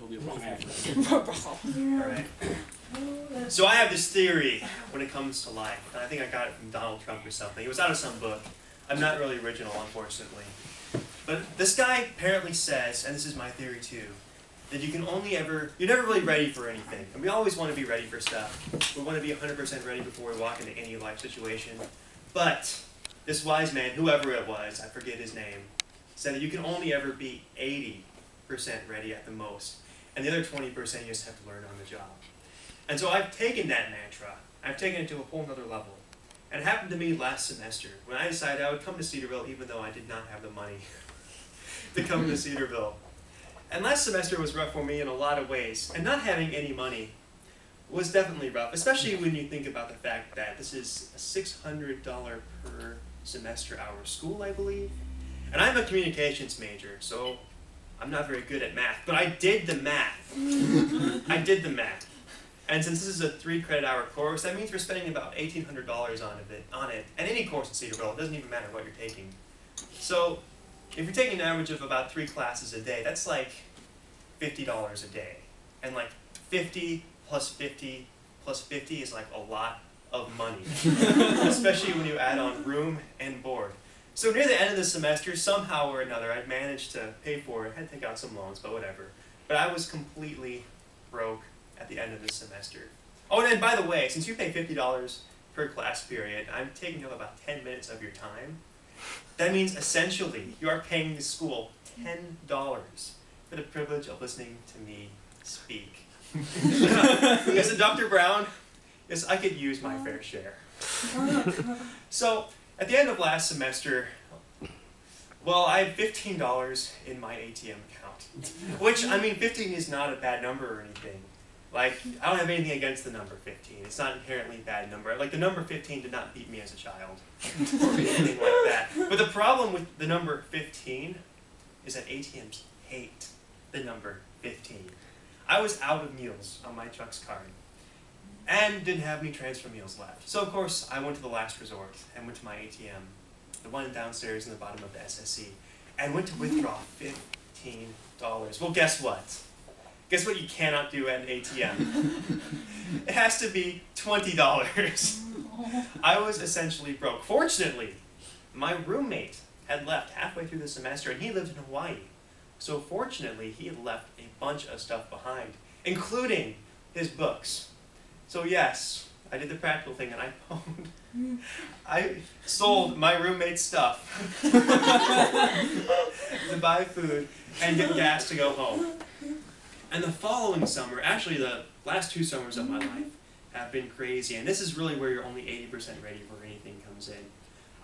He'll be wrong after. All right. So I have this theory when it comes to life, and I think I got it from Donald Trump or something. It was out of some book. I'm not really original, unfortunately. But this guy apparently says, and this is my theory too, that you're never really ready for anything. And we always want to be ready for stuff. We want to be 100% ready before we walk into any life situation. But this wise man, whoever it was, I forget his name, said that you can only ever be 80% ready at the most. And the other 20% you just have to learn on the job. And so I've taken that mantra, I've taken it to a whole nother level. And it happened to me last semester when I decided I would come to Cedarville even though I did not have the money to come to Cedarville. And last semester was rough for me in a lot of ways. And not having any money was definitely rough, especially when you think about the fact that this is a $600 per semester hour school, I believe. And I'm a communications major, so I'm not very good at math, but I did the math. I did the math. And since this is a 3-credit-hour course, that means we're spending about $1,800 on it. And any course in Cedarville, it doesn't even matter what you're taking. So if you're taking an average of about 3 classes a day, that's like $50 a day. And like 50 plus 50 plus 50 is like a lot of money, especially when you add on room and board. So near the end of the semester, somehow or another, I'd managed to pay for it. I had to take out some loans, but whatever. But I was completely broke at the end of this semester. Oh, and then by the way, since you pay $50 per class period, I'm taking up about 10 minutes of your time. That means essentially you are paying the school $10 for the privilege of listening to me speak. As a Dr. Brown, yes, I could use my fair share. So at the end of last semester, well, I had $15 in my ATM account. Which, I mean, 15 is not a bad number or anything. Like, I don't have anything against the number 15. It's not inherently a bad number. Like, the number 15 did not beat me as a child or anything like that. But the problem with the number 15 is that ATMs hate the number 15. I was out of meals on my Chuck's card and didn't have any transfer meals left. So, of course, I went to the last resort and went to my ATM, the one downstairs in the bottom of the SSC, and went to withdraw $15. Well, guess what? Guess what you cannot do at an ATM? It has to be $20. I was essentially broke. Fortunately, my roommate had left halfway through the semester, and he lived in Hawaii. So fortunately, he had left a bunch of stuff behind, including his books. So yes, I did the practical thing, and I sold my roommate's stuff to buy food and get gas to go home. And the following summer, actually the last 2 summers of my life, have been crazy. And this is really where you're only 80% ready for anything comes in.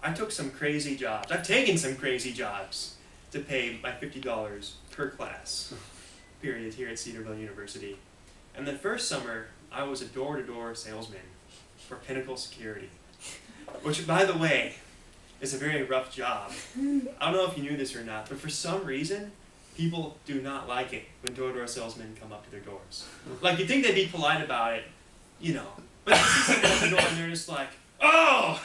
I took some crazy jobs. I've taken some crazy jobs to pay my $50 per class period here at Cedarville University. And the first summer, I was a door-to-door salesman for Pinnacle Security, which, by the way, is a very rough job. I don't know if you knew this or not, but for some reason, people do not like it when door-to-door salesmen come up to their doors. Like, you'd think they'd be polite about it, you know. But you see someone at the door and they're just like, oh!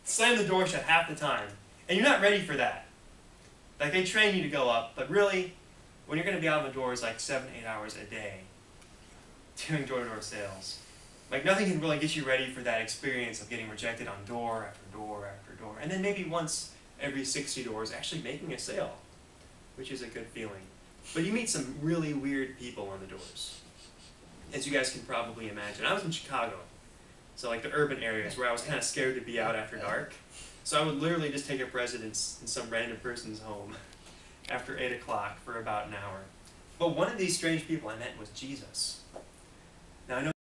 Slam the door shut half the time. And you're not ready for that. Like, they train you to go up, but really, when you're going to be out of the doors like 7 to 8 hours a day, doing door-to-door sales, like, nothing can really get you ready for that experience of getting rejected on door after door after door. And then maybe once every 60 doors actually making a sale, which is a good feeling. But you meet some really weird people on the doors, as you guys can probably imagine. I was in Chicago, so like the urban areas where I was kind of scared to be out after dark. So I would literally just take up residence in some random person's home after 8 o'clock for about an hour. But one of these strange people I met was Jesus.